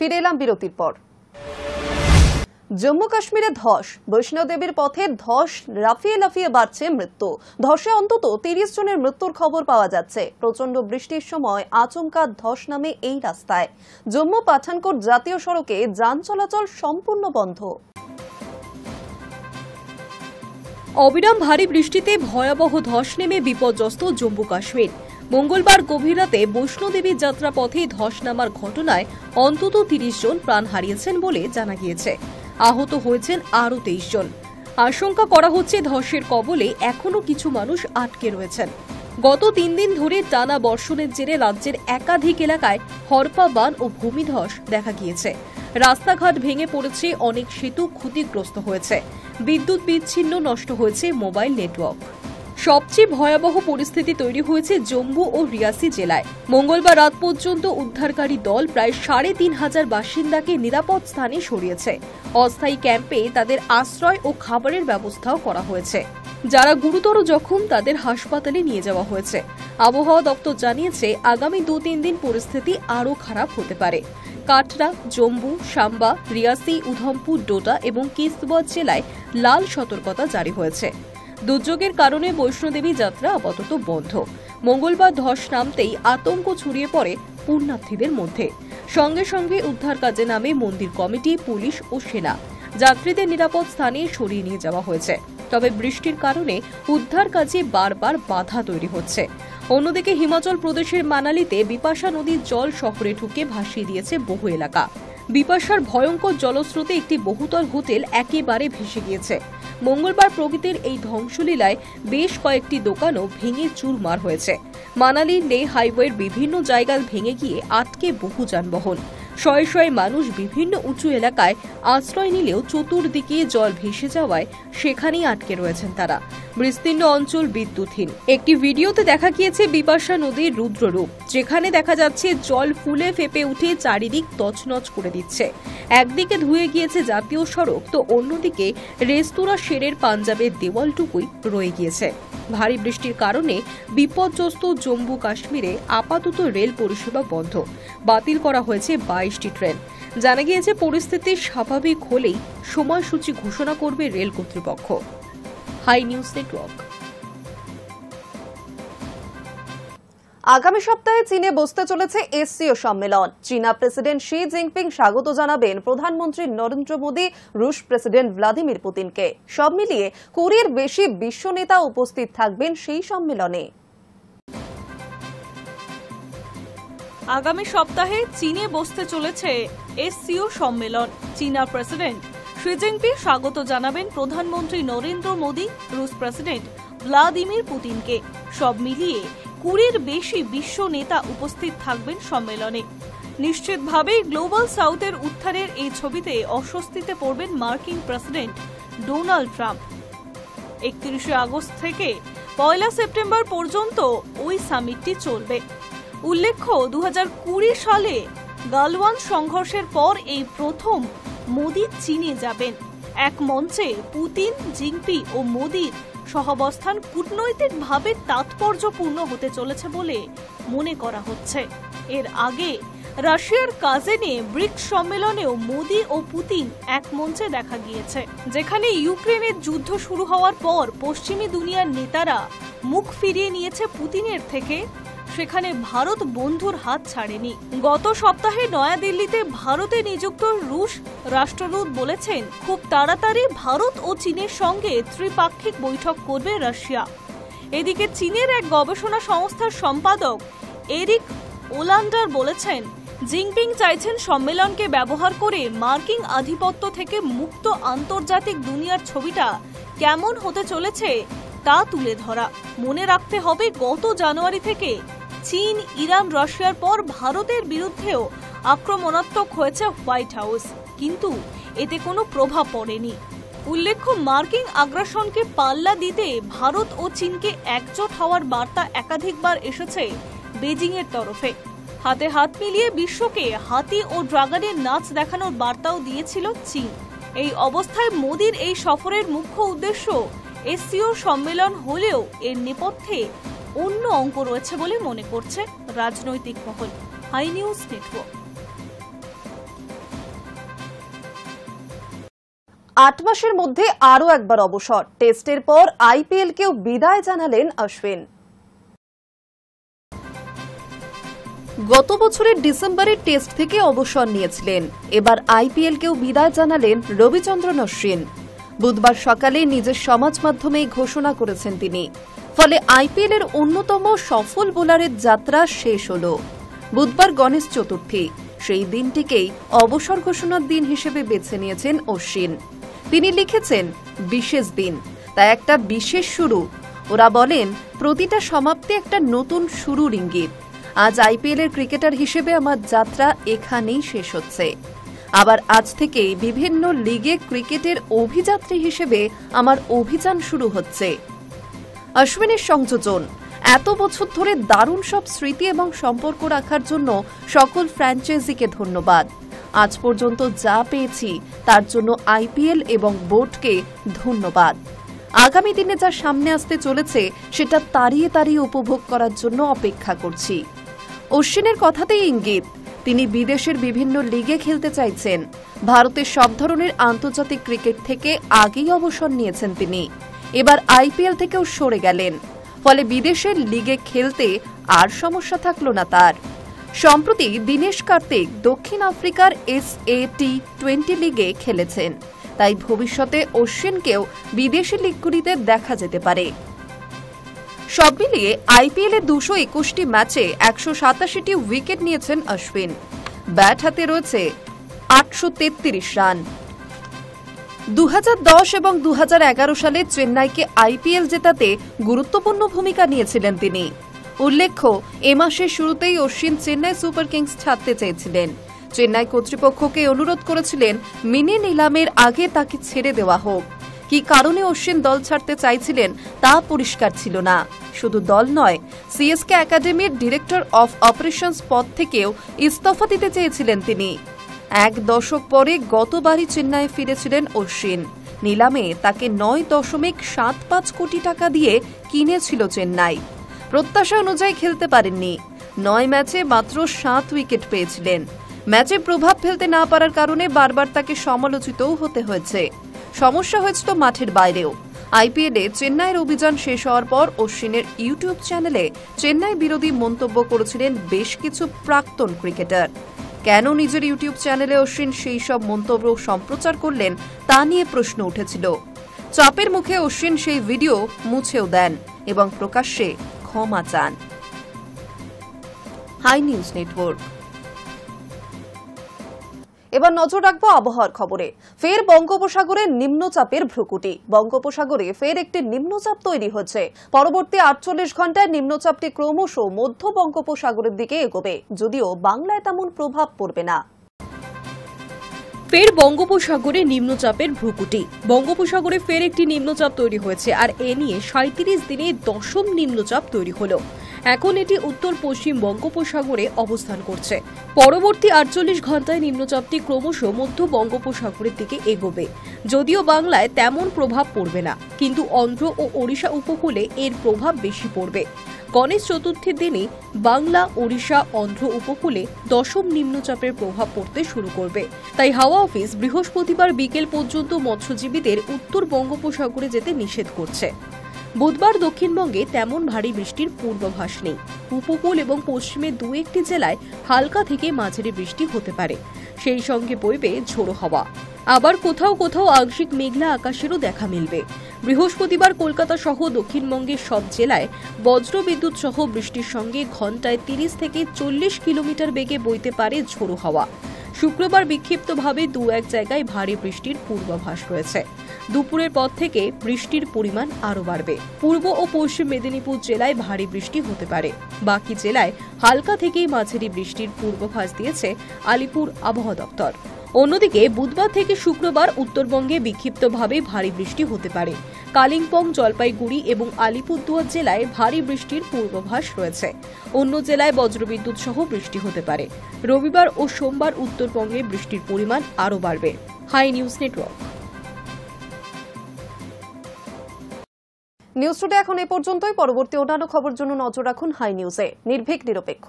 ফিরে এলাম বিরতির পর। জম্মু কাশ্মীরে ধস, বৈষ্ণব দেবীর পথে ধস লাফিয়ে লাফিয়ে বাড়ছে মৃত্যু। ধসে অন্তত ৩০ জনের মৃত্যুর খবর পাওয়া যাচ্ছে। প্রচন্ড বৃষ্টির সময় আচমকা ধস নামে এই রাস্তায়। জম্মু পাঠানকোট জাতীয় সড়কে যান চলাচল সম্পূর্ণ বন্ধ। অবিরাম ভারী বৃষ্টিতে ভয়াবহ ধস নেমে বিপর্যস্ত জম্মু কাশ্মীর। মঙ্গলবার গভীর রাতে বৈষ্ণোদেবীর যাত্রা পথে ধস নামার ঘটনায় অন্তত ৩০ জন প্রাণ হারিয়েছেন বলে জানা গিয়েছে। আহত হয়েছেন আরও ২৩ জন। আশঙ্কা করা হচ্ছে ধসের কবলে এখনও কিছু মানুষ আটকে রয়েছেন। গত ৩ দিন ধরে টানা বর্ষণের জেরে রাজ্যের একাধিক এলাকায় হরপা বান ও ভূমিধস দেখা গিয়েছে। রাস্তাঘাট ভেঙে পড়েছে, অনেক সেতু ক্ষতিগ্রস্ত হয়েছে, বিদ্যুৎ বিচ্ছিন্ন, নষ্ট হয়েছে মোবাইল নেটওয়ার্ক। সবচেয়ে ভয়াবহ পরিস্থিতি তৈরি হয়েছে জম্মু ও রিয়াসি জেলায়। মঙ্গলবার রাত পর্যন্ত উদ্ধারকারী দল প্রায় ৩৫০০ বাসিন্দাকে নিরাপদ স্থানে সরিয়েছে। অস্থায়ী ক্যাম্পে তাদের আশ্রয় ও খাবারের ব্যবস্থাও করা হয়েছে। যারা গুরুতর জখম তাদের হাসপাতালে নিয়ে যাওয়া হয়েছে। আবহাওয়া দপ্তর জানিয়েছে আগামী ২-৩ দিন পরিস্থিতি আরও খারাপ হতে পারে। কাটরা, জম্মু, সাম্বা, রিয়াসি, উধমপুর, ডোডা এবং কিশতওয়াড় জেলায় লাল সতর্কতা জারি হয়েছে। দুর্যোগের কারণে বৈষ্ণোদেবী যাত্রা আপাতত বন্ধ। মঙ্গলবার ধস নামতেই আতঙ্ক ছড়িয়ে পড়ে পুণ্যার্থীদের মধ্যে। সঙ্গে সঙ্গে উদ্ধার কাজে নামে মন্দির কমিটি, পুলিশ ও সেনা। যাত্রীদের নিরাপদ স্থানে সরিয়ে নিয়ে যাওয়া হয়েছে। তবে বৃষ্টির কারণে উদ্ধার কাজে বারবার বাধা তৈরি হচ্ছে। অন্যদিকে হিমাচল প্রদেশের মানালিতে বিপাশা নদীর জল শহরে ঢুকে ভাসিয়ে দিয়েছে বহু এলাকা। বিপাশার ভয়ঙ্কর জলস্রোতে একটি বহুতল হোটেল একেবারে ভেসে গিয়েছে। মঙ্গলবার প্রকৃতির এই ধ্বংসলীলায় বেশ কয়েকটি দোকানও ভেঙে চুরমার হয়েছে। মানালি লে হাইওয়ের বিভিন্ন জায়গা ভেঙে গিয়ে আটকে বহু যানবাহন। শয়ে শয়ে মানুষ বিভিন্ন উঁচু এলাকায় আশ্রয় নিলেও চতুর্দিকে জল ভেসে যাওয়ায় সেখানেই আটকে রয়েছেন তারা। বিস্তীর্ণ অঞ্চল বিদ্যুৎহীন। একটি ভিডিওতে দেখা গিয়েছে বিপাশা নদীর রুদ্ররূপ, যেখানে দেখা যাচ্ছে জল ফুলে ফেপে উঠে চারিদিক তছনছ করে দিচ্ছে। একদিকে ধুয়ে গিয়েছে জাতীয় সড়ক, তো অন্যদিকে রেস্তোরাঁ শেরের পাঞ্জাবের দেওয়ালটুকুই রয়ে গিয়েছে। ভারী বৃষ্টির কারণে বিপর্যস্ত জম্মু কাশ্মীরে আপাতত রেল পরিষেবা বন্ধ। বাতিল করা হয়েছে ২২টি ট্রেন। জানা গিয়েছে পরিস্থিতি স্বাভাবিক হলেই সময়সূচি ঘোষণা করবে রেল কর্তৃপক্ষ। Hi news network. আগামী সপ্তাহে চীনে বসতে চলেছে এসসিও সম্মেলন। চীনা প্রেসিডেন্ট শি জিনপিং স্বাগত জানাবেন প্রধানমন্ত্রী নরেন্দ্র মোদী, রুশ প্রেসিডেন্ট ভ্লাদিমির পুতিনকে। সব মিলিয়ে ২০-এর বেশি বিশ্ব নেতা উপস্থিত থাকবেন সেই সম্মেলনে। আগামী সপ্তাহে চীনে বসতে চলেছে এসসিও সম্মেলন। চীনা প্রেসিডেন্ট শি জিনপিং স্বাগত জানাবেন প্রধানমন্ত্রী নরেন্দ্র মোদী, রুশ প্রেসিডেন্ট ভ্লাদিমির পুতিনকে। সব মিলিয়ে ২০-এর বেশি বিশ্ব নেতা উপস্থিত থাকবেন সম্মেলনে। নিশ্চিতভাবেই গ্লোবাল সাউথের উত্থানের এই ছবিতে অস্বস্তিতে পড়বেন মার্কিন প্রেসিডেন্ট ডোনাল্ড ট্রাম্প। ৩১ আগস্ট থেকে ১ সেপ্টেম্বর পর্যন্ত ওই সামিটটি চলবে। উল্লেখ্য, ২০২০ সালে গালওয়ান সংঘর্ষের পর এই প্রথম মোদী চীনে যাবেন। এক মঞ্চে পুতিন, জিনপিং ও মোদীর সহাবস্থান কূটনৈতিকভাবে তাৎপর্যপূর্ণ হতে চলেছে বলে মনে করা হচ্ছে। এর আগে রাশিয়ার কাজেনে ব্রিক্স সম্মেলনেও মোদী ও পুতিন এক মঞ্চে দেখা গিয়েছে, যেখানে ইউক্রেনের যুদ্ধ শুরু হওয়ার পর পশ্চিমী দুনিয়ার নেতারা মুখ ফিরিয়ে নিয়েছে পুতিনের থেকে। সেখানে ভারত বন্ধুর হাত ছাড়েনি। গত সপ্তাহে নয়াদিল্লিতে ভারতে নিযুক্ত রুশ রাষ্ট্রদূত বলেছেন, খুব তাড়াতাড়ি ভারত ও চীনের সঙ্গে ত্রিপাক্ষিক বৈঠক করবে রাশিয়া। এদিকে চীনের এক গবেষণা সংস্থার সম্পাদক এরিক ওলান্ডার বলেছেন, জিনপিং চাইছেন সম্মেলনকে ব্যবহার করে মার্কিন আধিপত্য থেকে মুক্ত আন্তর্জাতিক দুনিয়ার ছবিটা কেমন হতে চলেছে তা তুলে ধরা। মনে রাখতে হবে, গত জানুয়ারি থেকে চীন, ইরান, রাশিয়ার পর ভারতের বিরুদ্ধেও আক্রমণাত্মক হয়েছে হোয়াইট হাউস, কিন্তু এতে কোনো প্রভাব পড়েনি। উল্লেখ্য, মার্কিন আগ্রাসনকে পাল্লা দিতে ভারত ও চীনকে একজোট হওয়ার বার্তা একাধিকবার এসেছে বেজিং এর তরফে। হাতে হাত মিলিয়ে বিশ্বকে হাতি ও ড্রাগনের নাচ দেখানোর বার্তাও দিয়েছিল চীন। এই অবস্থায় মোদীর এই সফরের মুখ্য উদ্দেশ্য এসসিও সম্মেলন হলেও এর নেপথ্যে অন্য অঙ্ক রয়েছে বলে মনে করছে রাজনৈতিক মহল। High news network. 8 মাসের মধ্যে আরও একবার অবসর। টেস্টের পর আইপিএলকেও বিদায় জানালেন অশ্বিন। গত বছরের ডিসেম্বরে টেস্ট থেকে অবসর নিয়েছিলেন। এবার আইপিএলকেও বিদায় জানালেন রবিচন্দ্রন অশ্বিন। বুধবার সকালে নিজের সমাজ মাধ্যমে ঘোষণা করেছেন তিনি। ফলে আইপিএলের অন্যতম সফল বোলারের যাত্রা শেষ হল। বুধবার গণেশ চতুর্থী, সেই দিনটিকেই অবসর ঘোষণার দিন হিসেবে বেছে নিয়েছেন অশ্বিন। তিনি লিখেছেন, বিশেষ দিন, তা একটা বিশেষ শুরু। ওরা বলেন, প্রতিটা সমাপ্তি একটা নতুন শুরুর ইঙ্গিত। আজ আইপিএলের ক্রিকেটার হিসেবে আমার যাত্রা এখানেই শেষ হচ্ছে। আবার আজ থেকেই বিভিন্ন লিগে ক্রিকেটের অভিযাত্রী হিসেবে আমার অভিযান শুরু হচ্ছে। অশ্বিনের সংযোজন, এত বছর ধরে দারুণ সব স্মৃতি এবং সম্পর্ক রাখার জন্য সকল ফ্র্যাঞ্চাইজিকে ধন্যবাদ। আজ পর্যন্ত যা পেয়েছি তার জন্য আইপিএল এবং বোর্ডকে ধন্যবাদ। আগামী দিনে যা সামনে আসতে চলেছে সেটা তাড়িয়ে তাড়িয়ে উপভোগ করার জন্য অপেক্ষা করছি। অশ্বিনের কথাতেই ইঙ্গিত, তিনি বিদেশের বিভিন্ন লিগে খেলতে চাইছেন। ভারতের সব ধরনের আন্তর্জাতিক ক্রিকেট থেকে আগেই অবসর নিয়েছেন তিনি। এবার আইপিএল থেকেও সরে গেলেন। ফলে বিদেশের লিগে খেলতে আর সমস্যা থাকল না তার। সম্প্রতি দীনেশ কার্তিক দক্ষিণ আফ্রিকার SA-T20 লিগে খেলেছেন। তাই ভবিষ্যতে অশ্বিনকেও বিদেশি লিগগুলিতে দেখা যেতে পারে। সব মিলিয়ে আইপিএলে 221টি ম্যাচে 187টি উইকেট নিয়েছেন অশ্বিন। ব্যাট হাতে রয়েছে 833 রান। 2010 এবং 2011 সালে চেন্নাইকে আইপিএল জেতাতে গুরুত্বপূর্ণ ভূমিকা নিয়েছিলেন তিনি। উল্লেখ্য, এ মাসের শুরুতেই অশ্বিন চেন্নাই সুপার কিংস ছাড়তে চেয়েছিলেন। চেন্নাই কর্তৃপক্ষকে অনুরোধ করেছিলেন মিনি নিলামের আগে তাকে ছেড়ে দেওয়া হোক। কি কারণে অশ্বিন দল ছাড়তে চাইছিলেন তা পরিষ্কার ছিল না। শুধু দল নয়, সিএসকে একাডেমির ডিরেক্টর অফ অপারেশনস পদ থেকেও ইস্তফা দিতে চেয়েছিলেন তিনি। 1 দশক পরে গতবারই চেন্নাই ফিরেছিলেন অশ্বিন। নিলামে তাকে 9.75 কোটি টাকা দিয়ে কিনেছিল চেন্নাই। প্রত্যাশা অনুযায়ী খেলতে পারেননি। 9 ম্যাচে মাত্র 7 উইকেট পেয়েছিলেন। ম্যাচে প্রভাব ফেলতে না পারার কারণে বারবার তাকে সমালোচিতও হতে হয়েছে। সমস্যা হয়েছিল মাঠের বাইরেও। আইপিএলে চেন্নাইয়ের অভিযান শেষ হওয়ার পর অশ্বিনের ইউটিউব চ্যানেলে চেন্নাই বিরোধী মন্তব্য করেছিলেন বেশ কিছু প্রাক্তন ক্রিকেটার। কেন নিজের ইউটিউব চ্যানেলে অশ্বিন সেই সব মন্তব্য সম্প্রচার করলেন তা নিয়ে প্রশ্ন উঠেছিল। চাপের মুখে অশ্বিন সেই ভিডিও মুছেও দেন এবং প্রকাশ্যে ক্ষমা চান। Hi news network. এবার নজর রাখবো আবহাওয়ার খবরে। ফের বঙ্গোপসাগরে নিম্নচাপের ভ্রুকুটি। বঙ্গোপসাগরে ফের একটি নিম্নচাপ তৈরি হচ্ছে। পরবর্তী 48 ঘন্টায় নিম্নচাপটি ক্রমশ মধ্য বঙ্গোপসাগরের দিকে এগোবে, যদিও বাংলায় তেমন প্রভাব পড়বে না। ফের বঙ্গোপসাগরে নিম্নচাপের ভ্রুকুটি। বঙ্গোপসাগরে ফের একটি নিম্নচাপ তৈরি হয়েছে, আর এ নিয়ে 37 দিনে 10ম নিম্নচাপ তৈরি হলো। এখন এটি উত্তর পশ্চিম বঙ্গোপসাগরে অবস্থান করছে। পরবর্তী 48 ঘন্টায় নিম্নচাপটি ক্রমশ মধ্য বঙ্গোপসাগরের দিকে এগোবে, যদিও বাংলায় তেমন প্রভাব পড়বে না, কিন্তু অন্ধ্র ও ওড়িশা উপকূলে এর প্রভাব বেশি পড়বে। গণেশ চতুর্থীর দিনই বাংলা, ওড়িশা, অন্ধ্র উপকূলে 10ম নিম্নচাপের প্রভাব পড়তে শুরু করবে। তাই হাওয়া অফিস বৃহস্পতিবার বিকেল পর্যন্ত মৎস্যজীবীদের উত্তর বঙ্গোপসাগরে যেতে নিষেধ করছে। বুধবার দক্ষিণবঙ্গে তেমন ভারী বৃষ্টির পূর্বাভাস নেই। উপকূল এবং পশ্চিমে 2-1টি জেলায় হালকা থেকে মাঝারি বৃষ্টি হতে পারে। সেই সঙ্গে বইবে ঝোড়ো হাওয়া। আবার কোথাও কোথাও আংশিক মেঘলা আকাশেরও দেখা মিলবে। বৃহস্পতিবার কলকাতা সহ দক্ষিণবঙ্গের সব জেলায় বজ্রবিদ্যুৎ সহ বৃষ্টির সঙ্গে ঘণ্টায় 30 থেকে 40 কিলোমিটার বেগে বইতে পারে ঝোড়ো হাওয়া। শুক্রবার বিক্ষিপ্তভাবে 2-1 জায়গায় ভারী বৃষ্টির পূর্বাভাস রয়েছে। দুপুরের পর থেকে বৃষ্টির পরিমাণ আরও বাড়বে। পূর্ব ও পশ্চিম মেদিনীপুর জেলায় ভারী বৃষ্টি হতে পারে। বাকি জেলায় হালকা থেকে মাঝারি বৃষ্টির পূর্বাভাস দিয়েছে আলিপুর আবহাওয়া দপ্তর। অন্যদিকে বুধবার থেকে শুক্রবার উত্তরবঙ্গে বিক্ষিপ্তভাবে ভারী বৃষ্টি হতে পারে। কালিম্পং, জলপাইগুড়ি এবং আলিপুরদুয়ার জেলায় ভারী বৃষ্টির পূর্বাভাস রয়েছে। অন্য জেলায় বজ্রবিদ্যুৎ সহ বৃষ্টি হতে পারে। রবিবার ও সোমবার উত্তরবঙ্গে বৃষ্টির পরিমাণ আরও বাড়বে। Hi news network. News today এখন এ পর্যন্তই। পরবর্তী অন্যান্য খবর জন্য নজর রাখুন হাই নিউজে। নির্ভীক, নিরপেক্ষ।